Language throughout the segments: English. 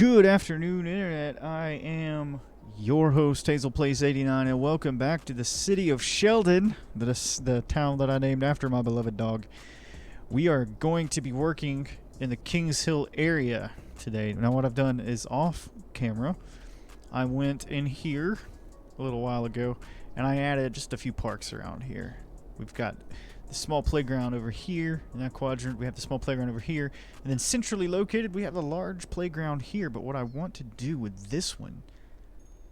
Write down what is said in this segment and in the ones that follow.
Good afternoon, Internet. I am your host, HazelPlace89, and welcome back to the city of Schyldon, the town that I named after my beloved dog. We are going to be working in the Kings Hill area today. Now, what I've done is off camera. I went in here a little while ago, and I added just a few parks around here. We've got the small playground over here in that quadrant. We have the small playground over here, and then centrally located we have the large playground here. But what I want to do with this one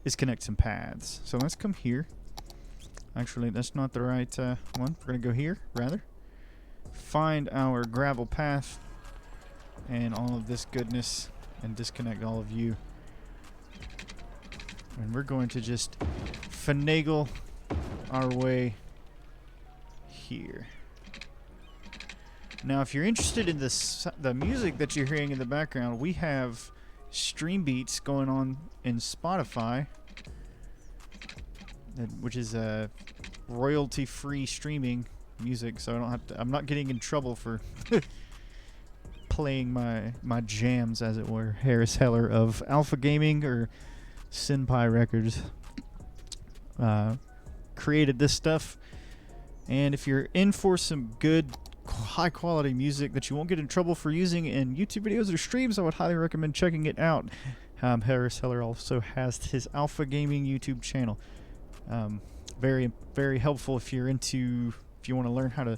is connect some paths. So let's come here. Actually, that's not the right one. We're gonna go here rather. Find our gravel path and all of this goodness, and disconnect all of you. And we're going to just finagle our way here. Now, if you're interested in the music that you're hearing in the background, we have stream beats going on in Spotify, which is a royalty-free streaming music, so I don't have to. I'm not getting in trouble for playing my jams, as it were. Harris Heller of Alpha Gaming or Senpai Records created this stuff. And if you're in for some good, high-quality music that you won't get in trouble for using in YouTube videos or streams, I would highly recommend checking it out. Harris Heller also has his Alpha Gaming YouTube channel. Very, very helpful if you want to learn how to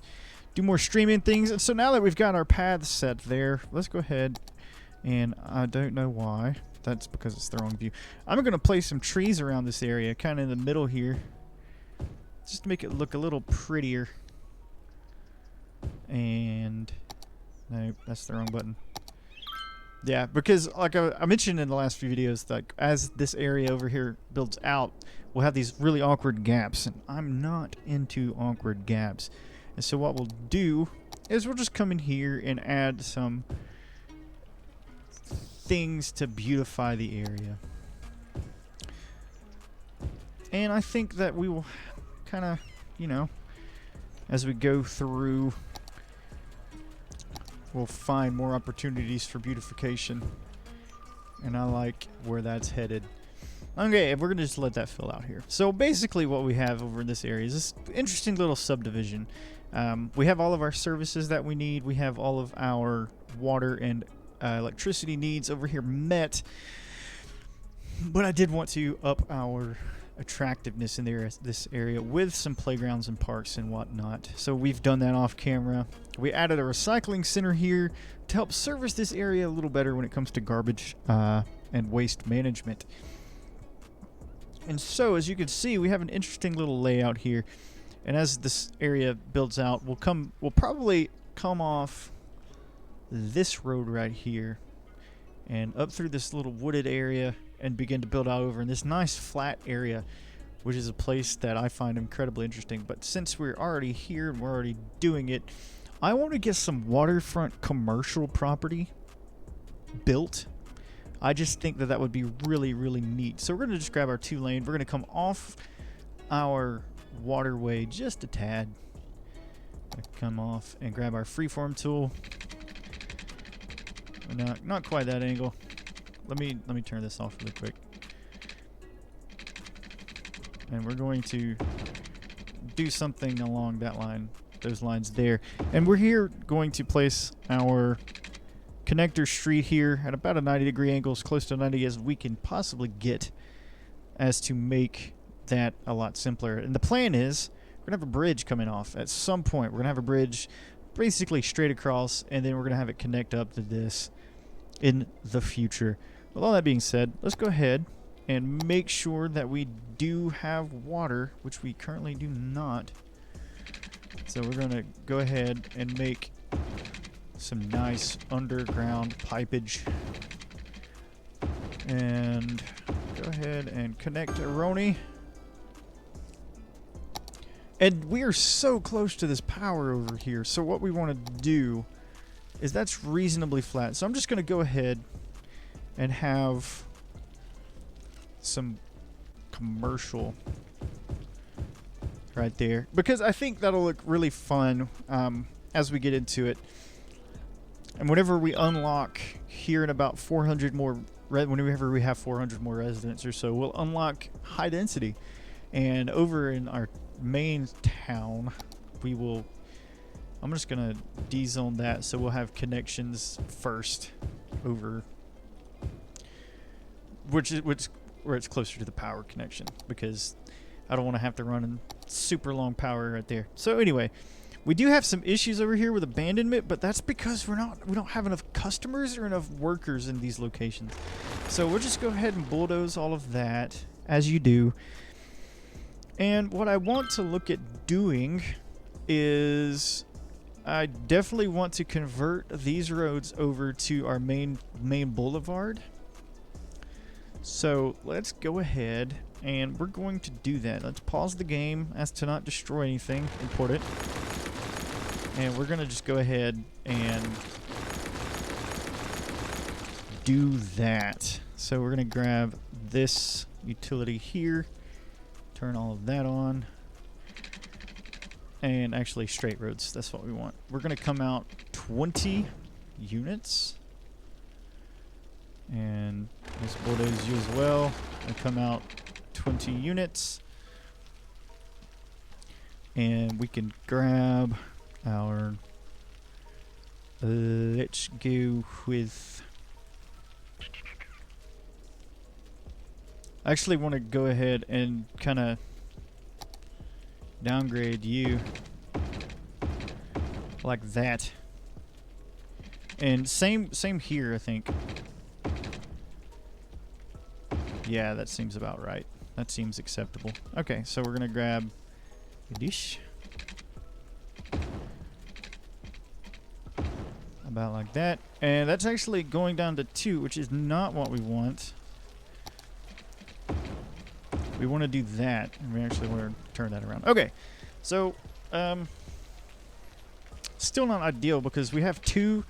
do more streaming things. And so now that we've got our paths set there, let's go ahead, and I don't know why. That's because it's the wrong view. I'm going to place some trees around this area, kind of in the middle here, just to make it look a little prettier. And no, that's the wrong button. Yeah, because like I mentioned in the last few videos, like as this area over here builds out, we'll have these really awkward gaps, and I'm not into awkward gaps. And so what we'll do is we'll just come in here and add some things to beautify the area. And I think that we will kind of, as we go through, we'll find more opportunities for beautification. And I like where that's headed. Okay, we're going to just let that fill out here. So basically what we have over in this area is this interesting little subdivision. We have all of our services that we need. We have all of our water and electricity needs over here met. But I did want to up our attractiveness in this area with some playgrounds and parks and whatnot. So we've done that off camera. We added a recycling center here to help service this area a little better when it comes to garbage and waste management. And so, as you can see, we have an interesting little layout here. And as this area builds out, we'll probably come off this road right here and up through this little wooded area and begin to build out over in this nice flat area, which is a place that I find incredibly interesting. But since we're already here and we're already doing it, I want to get some waterfront commercial property built. I just think that would be really, really neat. So we're going to just grab our 2-lane. We're going to come off our waterway just a tad. Come off and grab our freeform tool. Not quite that angle. Let me turn this off really quick. And we're going to do something along that line, those lines there. And we're here going to place our connector street here at about a 90-degree angle, as close to 90 as we can possibly get, as to make that a lot simpler. And the plan is we're going to have a bridge coming off at some point. We're going to have a bridge basically straight across, and then we're going to have it connect up to this in the future. With all that being said, let's go ahead and make sure that we do have water, which we currently do not. So we're going to go ahead and make some nice underground pipage. And go ahead and connect to Roni. And we are so close to this power over here. So what we want to do is that's reasonably flat. So I'm just going to go ahead and have some commercial right there, because I think that'll look really fun as we get into it. And whenever we unlock here in about 400 more whenever we have 400 more residents or so, we'll unlock high density. And over in our main town, we will. I'm just gonna dezone that, so we'll have connections first over, where it's closer to the power connection, because I don't want to have to run super long power right there. So anyway, we do have some issues over here with abandonment, but that's because we don't have enough customers or enough workers in these locations. So we'll just go ahead and bulldoze all of that, as you do. And what I want to look at doing is I definitely want to convert these roads over to our main boulevard. So let's go ahead and we're going to do that. Let's pause the game as to not destroy anything important. And we're going to just go ahead and do that. So we're going to grab this utility here, turn all of that on, and actually straight roads, that's what we want. We're going to come out 20 units, and this bulldoze you as well. And come out 20 units, and we can grab our, let's go with, I actually want to go ahead and kind of downgrade you like that. And same here, I think. Yeah, that seems about right. That seems acceptable. Okay, so we're gonna grab a dish. About like that. And that's actually going down to 2, which is not what we want. We want to do that, and we actually want to turn that around. Okay, so still not ideal because we have 2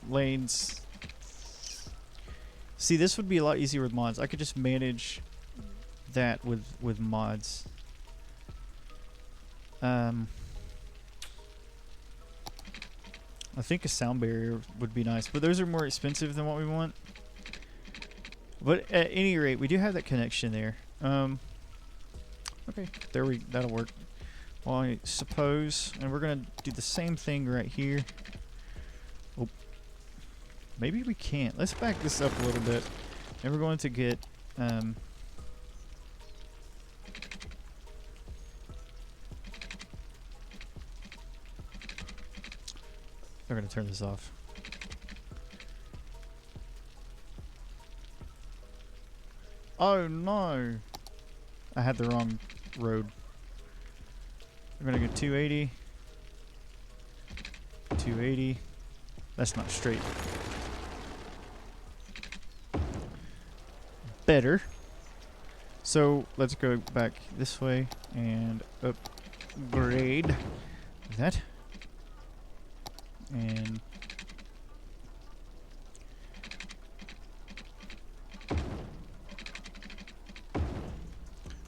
lanes. See, this would be a lot easier with mods. I could just manage that with mods. I think a sound barrier would be nice, but those are more expensive than what we want. But at any rate, we do have that connection there. Okay, that'll work. Well, I suppose, and we're gonna do the same thing right here. Oh, maybe we can't. Let's back this up a little bit, and we're going to get they're gonna turn this off. Oh no! I had the wrong road. We're gonna get 280. 280. That's not straight. Better. So let's go back this way and upgrade that. And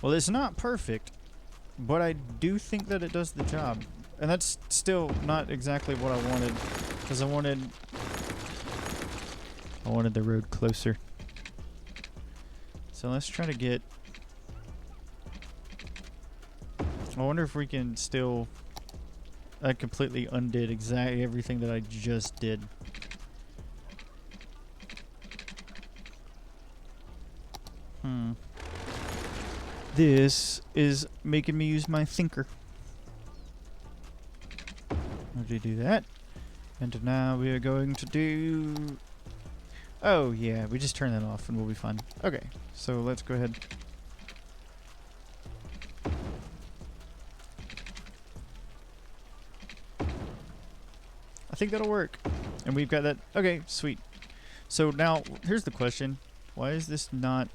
well, it's not perfect, but I do think that it does the job. And that's still not exactly what I wanted, because I wanted the road closer. So let's try to get, I wonder if we can still, I completely undid exactly everything that I just did. This is making me use my thinker. How do you do that? And now we are going to do... Oh yeah, we just turn that off and we'll be fine. Okay, so let's go ahead. I think that'll work. And we've got that. Okay, sweet. So now, here's the question. Why is this not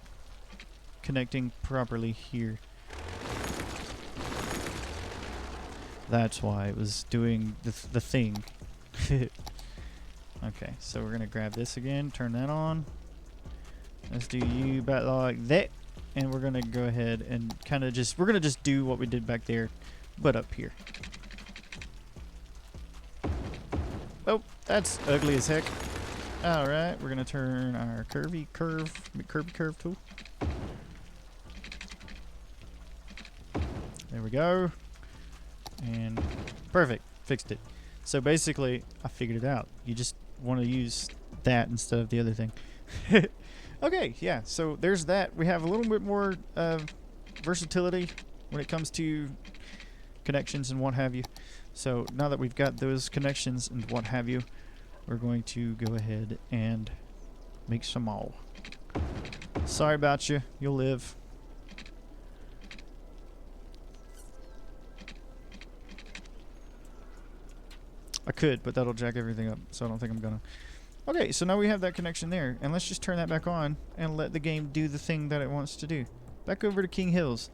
connecting properly here? That's why it was doing the thing. Okay, so we're gonna grab this again, turn that on. Let's do you about like that, and we're gonna go ahead and kind of just, we're gonna just do what we did back there, but up here. Oh, that's ugly as heck. All right, we're gonna turn our curvy curve tool. There we go. And perfect, fixed it. So basically, I figured it out. You just want to use that instead of the other thing. Okay, yeah, so there's that. We have a little bit more versatility when it comes to connections and what have you. So now that we've got those connections and what have you, we're going to go ahead and make some more. Sorry about you. You'll live. I could, but that'll jack everything up, so I don't think I'm gonna. Okay, so now we have that connection there, and let's just turn that back on and let the game do the thing that it wants to do. Back over to King Hills.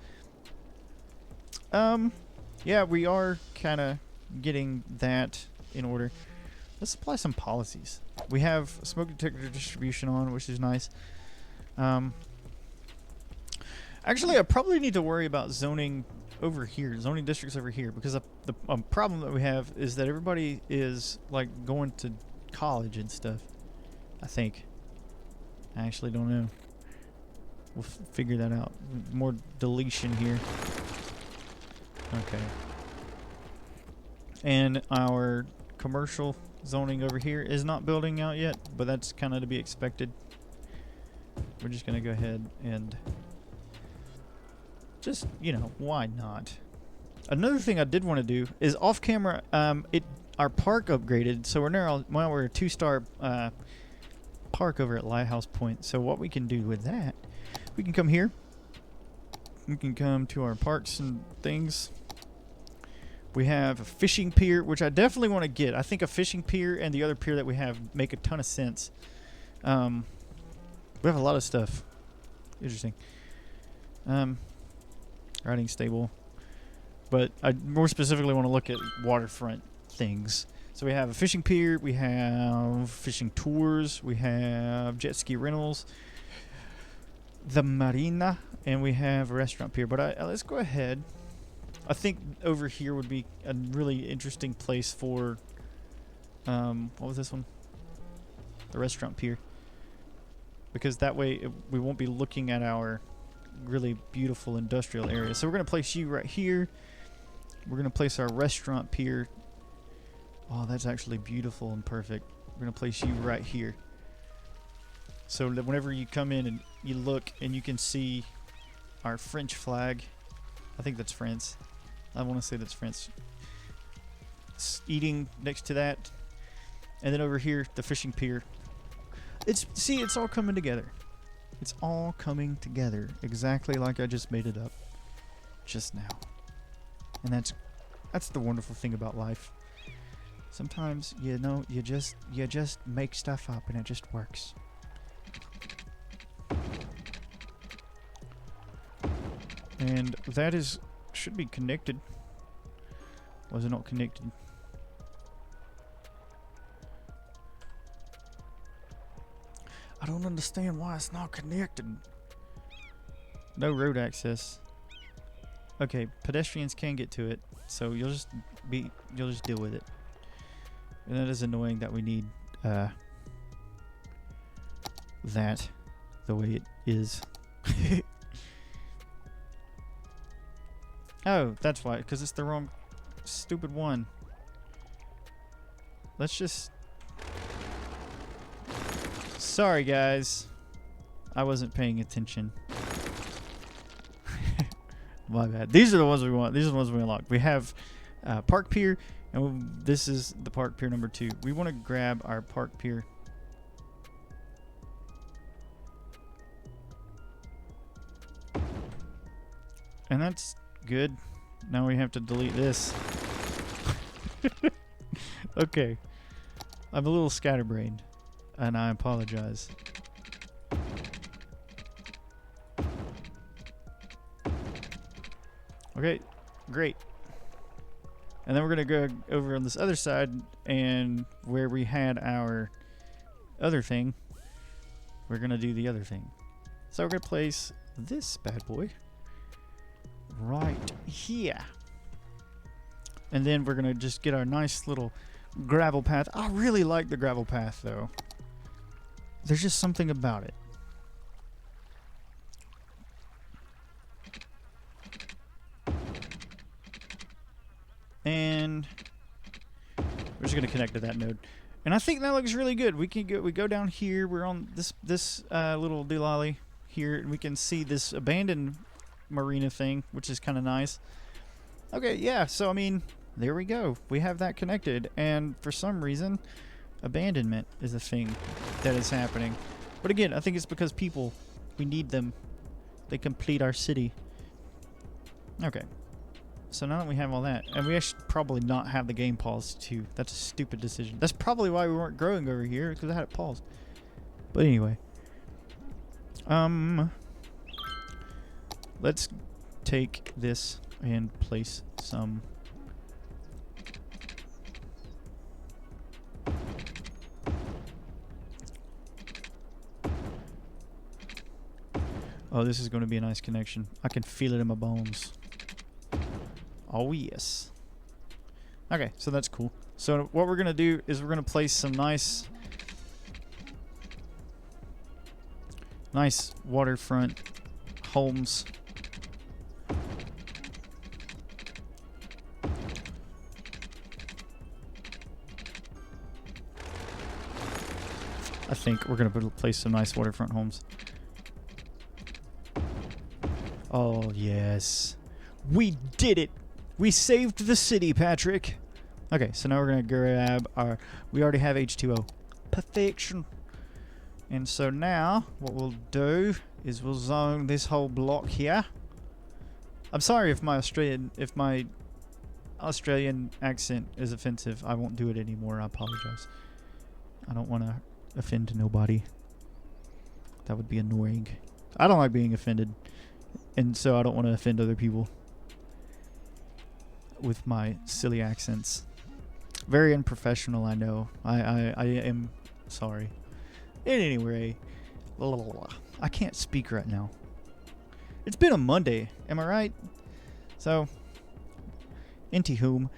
Yeah, we are kind of getting that in order. Let's apply some policies. We have smoke detector distribution on, which is nice. Actually, I probably need to worry about zoning over here, zoning districts over here, because the problem that we have is that everybody is like going to college and stuff. I think. I actually don't know. We'll figure that out. More deletion here. Okay. And our commercial zoning over here is not building out yet, but that's kind of to be expected. We're just going to go ahead and just, you know, why not? Another thing I did want to do is off camera, our park upgraded, so we're now we're a 2-star park over at Lighthouse Point. So what we can do with that, we can come here. We can come to our parks and things. We have a fishing pier, which I definitely want to get. I think a fishing pier and the other pier that we have make a ton of sense. We have a lot of stuff. Interesting. Riding stable. But I more specifically want to look at waterfront things. So we have a fishing pier, we have fishing tours, we have jet ski rentals, the marina, and we have a restaurant pier. But let's go ahead. I think over here would be a really interesting place for, what was this one? The restaurant pier. Because that way we won't be looking at our really beautiful industrial area. So we're going to place you right here. We're going to place our restaurant pier. Oh, that's actually beautiful and perfect. We're going to place you right here. So that whenever you come in and you look and you can see our French flag. I think that's France. I want to say that's France. Eating next to that. And then over here, the fishing pier. It's all coming together. It's all coming together exactly like I just made it up just now. And that's the wonderful thing about life. Sometimes, you know, you just make stuff up and it just works. And that should be connected. Was it not connected? I don't understand why it's not connected. No road access. Okay, pedestrians can get to it, so you'll just deal with it. And that is annoying that we need that the way it is. Oh, that's why, because it's the wrong stupid one. Let's just... Sorry, guys. I wasn't paying attention. My bad. These are the ones we want. These are the ones we unlock. We have Park Pier, and this is the Park Pier number 2. We want to grab our Park Pier. And that's good. Now we have to delete this. Okay. I'm a little scatterbrained, and I apologize. Okay, great. And then we're going to go over on this other side, and where we had our other thing, we're going to do the other thing. So we're going to place this bad boy right here. And then we're going to just get our nice little gravel path. I really like the gravel path, though. There's just something about it. And we're just gonna connect to that node. And I think that looks really good. We go down here. We're on this little doolally here, and we can see this abandoned marina thing, which is kind of nice. Okay, yeah. So I mean, there we go. We have that connected, and for some reason, abandonment is a thing that is happening. But again, I think it's because we need them. They complete our city. Okay. So now that we have all that, and we should probably not have the game paused too. That's a stupid decision. That's probably why we weren't growing over here, because I had it paused. But anyway. Let's take this and place some... Oh, this is going to be a nice connection. I can feel it in my bones. Oh, yes. Okay, so that's cool. So what we're going to do is we're going to place some nice waterfront homes. I think we're going to place some nice waterfront homes. Oh, yes. We did it! We saved the city, Patrick! Okay, so now we're going to grab our... We already have H2O. Perfection! And so now, what we'll do is we'll zone this whole block here. I'm sorry if my Australian accent is offensive. I won't do it anymore. I apologize. I don't want to offend nobody. That would be annoying. I don't like being offended. And so I don't want to offend other people with my silly accents. Very unprofessional, I know. I am sorry. Anyway, I can't speak right now. It's been a Monday, am I right? So, into whom.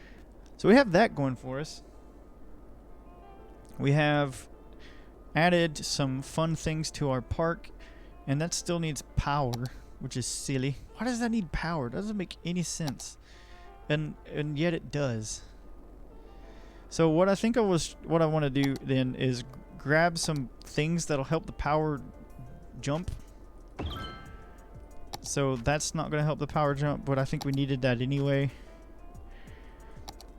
So we have that going for us. We have added some fun things to our park, and that still needs power, which is silly. Why does that need power? It doesn't make any sense. And yet it does. So what I want to do then is grab some things that'll help the power jump. So that's not going to help the power jump, but I think we needed that anyway.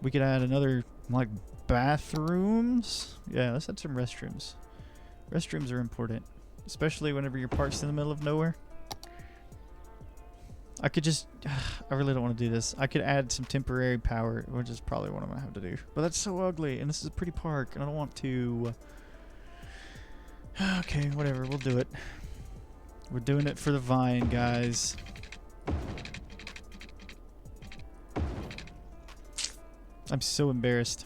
We could add another, like, bathrooms. Yeah, let's add some restrooms. Restrooms are important, especially whenever your park's in the middle of nowhere. I could just... I really don't want to do this. I could add some temporary power, which is probably what I'm going to have to do. But that's so ugly, and this is a pretty park, and I don't want to... Okay, whatever. We'll do it. We're doing it for the vine, guys. I'm so embarrassed.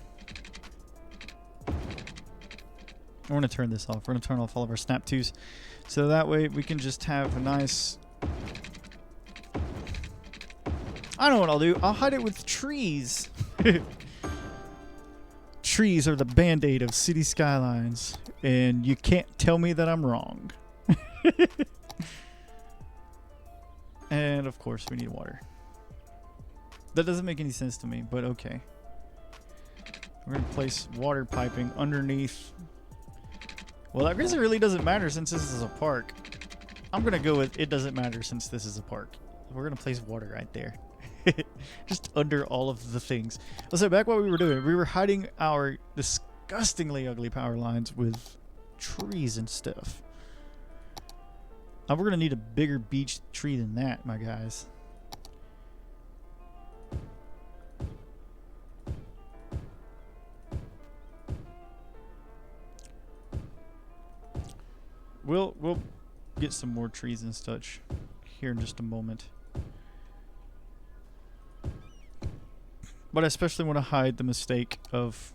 I want to turn this off. We're going to turn off all of our snap 2s. So that way we can just have a nice... I know what I'll do. I'll hide it with trees. Trees are the band-aid of city skylines. And you can't tell me that I'm wrong. And of course we need water. That doesn't make any sense to me, but okay. We're going to place water piping underneath. Well, I guess it really doesn't matter since this is a park. I'm going to go with it doesn't matter since this is a park. We're going to place water right there. Just under all of the things. So back what we were doing. We were hiding our disgustingly ugly power lines with trees and stuff. Now we're going to need a bigger beech tree than that, my guys. We'll get some more trees and such here in just a moment. But I especially want to hide the mistake of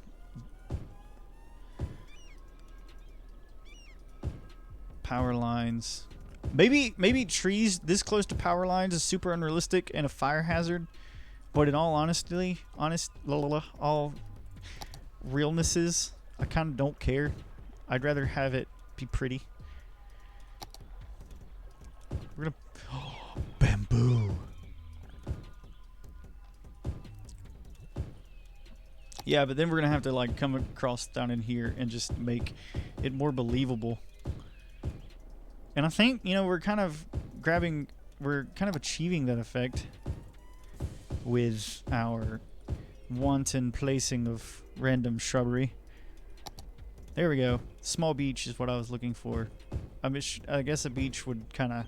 power lines. Maybe trees this close to power lines is super unrealistic and a fire hazard. But in all all realnesses, I kind of don't care. I'd rather have it Be pretty. We're gonna... Oh, bamboo. Yeah, but then we're gonna have to like come across down in here and just make it more believable. And I think, you know, we're kind of achieving that effect with our wanton placing of random shrubbery. There we go. Small beach is what I was looking for. I mean, I guess a beach would kind of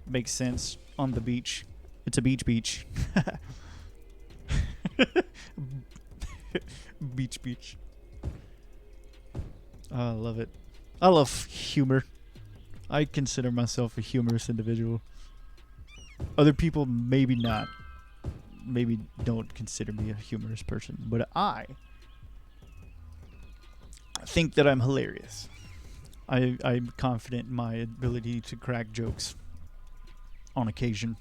make sense on the beach. It's a beach. Beach. Oh, I love it. I love humor. I consider myself a humorous individual. Other people maybe not. Maybe don't consider me a humorous person, but I think that I'm hilarious. I'm confident in my ability to crack jokes on occasion.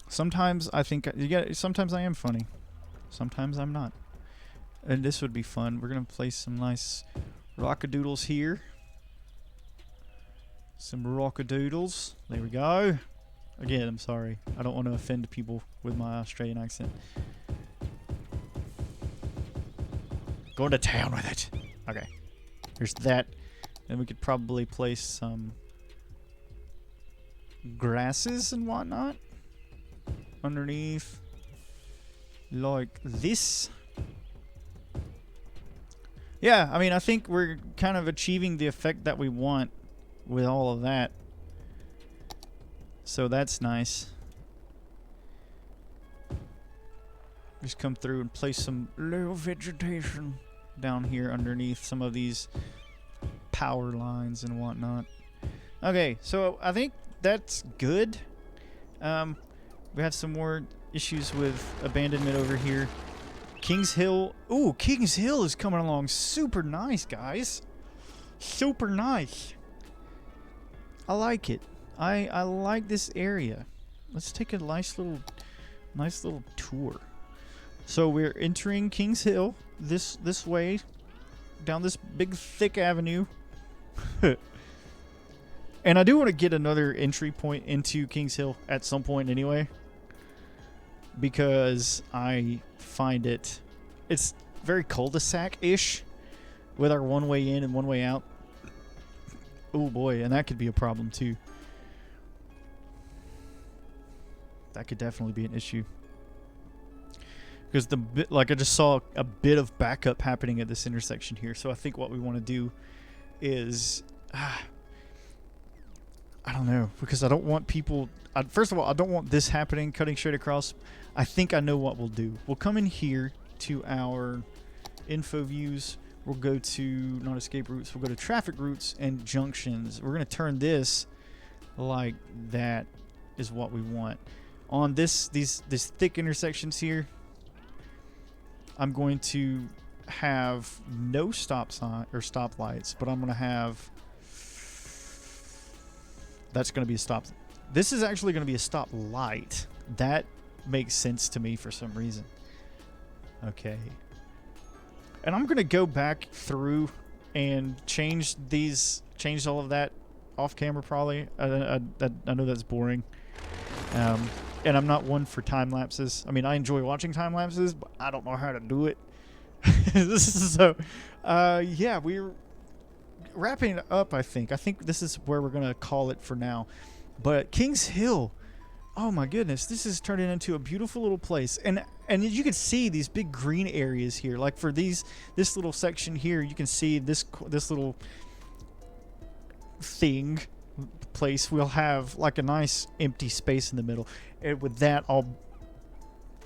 Sometimes I think, sometimes I am funny. Sometimes I'm not. And this would be fun. We're going to place some nice rockadoodles here. Some rockadoodles. There we go. Again, I'm sorry. I don't want to offend people with my Australian accent. Going to town with it. Okay. There's that. Then we could probably place some grasses and whatnot underneath. Like this. Yeah, I mean, I think we're kind of achieving the effect that we want with all of that. So that's nice. Just come through and place some low vegetation down here underneath some of these power lines and whatnot. Okay, so I think that's good. We have some more issues with abandonment over here. Kings Hill. Ooh, Kings Hill is coming along super nice, guys. Super nice. I like it. I like this area. Let's take a nice little tour. So we're entering Kings Hill this way, down this big thick avenue. And I do want to get another entry point into Kings Hill at some point anyway, because I find it's very cul-de-sac-ish with our one way in and one way out. Oh boy, and that could be a problem too. That could definitely be an issue. Because like I just saw a bit of backup happening at this intersection here. So I think what we want to do is, I don't know, because I don't want people. First of all, I don't want this happening, cutting straight across. I think I know what we'll do. We'll come in here to our info views. We'll go to non-escape routes. We'll go to traffic routes and junctions. We're going to turn this like that is what we want. On these thick intersections here, I'm going to have no stop sign or stop lights, but I'm going to have, that's going to be a stop. This is actually going to be a stop light. That makes sense to me for some reason. Okay. And I'm going to go back through and change all of that off camera probably. I know that's boring. And I'm not one for time lapses. I mean, I enjoy watching time lapses, but I don't know how to do it. So, yeah, we're wrapping it up, I think. I think this is where we're going to call it for now. But Kings Hill, oh my goodness, this is turning into a beautiful little place. And you can see these big green areas here. Like for this little section here, you can see this little place. We'll have like a nice empty space in the middle. And with that, I'll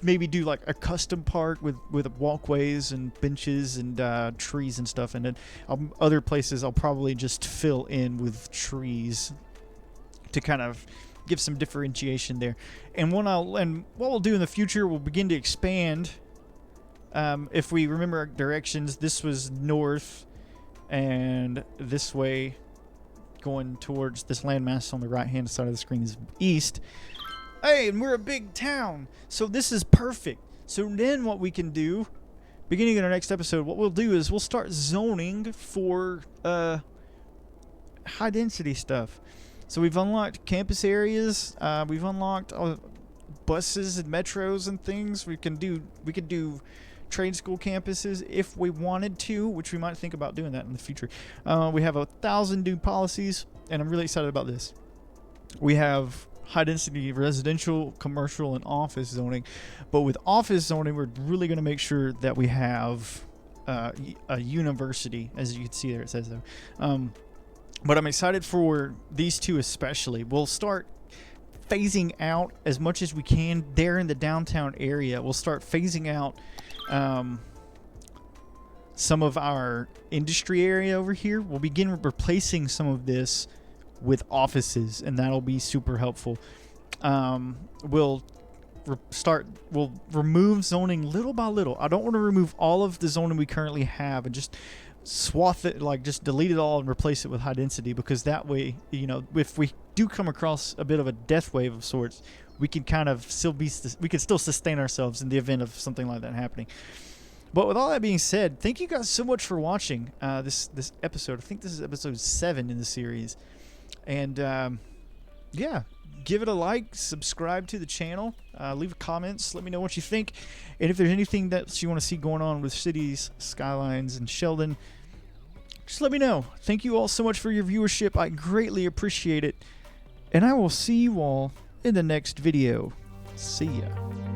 maybe do like a custom park with walkways and benches and trees and stuff. And then other places I'll probably just fill in with trees to kind of give some differentiation there. And what we'll do in the future, we'll begin to expand. If we remember our directions, this was north, and this way, going towards this landmass on the right-hand side of the screen is east. Hey, and we're a big town, so this is perfect. So then what we can do beginning of our next episode, what we'll do is we'll start zoning for high density stuff. So we've unlocked campus areas. We've unlocked buses and metros and things. We could do trade school campuses if we wanted to, which we might think about doing that in the future. We have 1,000 new policies, and I'm really excited about this. We have high density residential, commercial, and office zoning, but with office zoning, we're really going to make sure that we have a university, as you can see there. It says though. But I'm excited for these two especially. We'll start phasing out as much as we can there in the downtown area. We'll start phasing out some of our industry area over here. We'll begin replacing some of this with offices, and that'll be super helpful. We'll remove zoning little by little. I don't want to remove all of the zoning we currently have and just swath it, like just delete it all and replace it with high density, because that way, you know, if we do come across a bit of a death wave of sorts, we can kind of we can still sustain ourselves in the event of something like that happening. But with all that being said, thank you guys so much for watching this episode. I think this is episode 7 in the series. And yeah, give it a like, subscribe to the channel, leave comments, let me know what you think. And if there's anything that you want to see going on with cities, Skylines, and Schyldon, just let me know. Thank you all so much for your viewership. I greatly appreciate it. And I will see you all in the next video. See ya.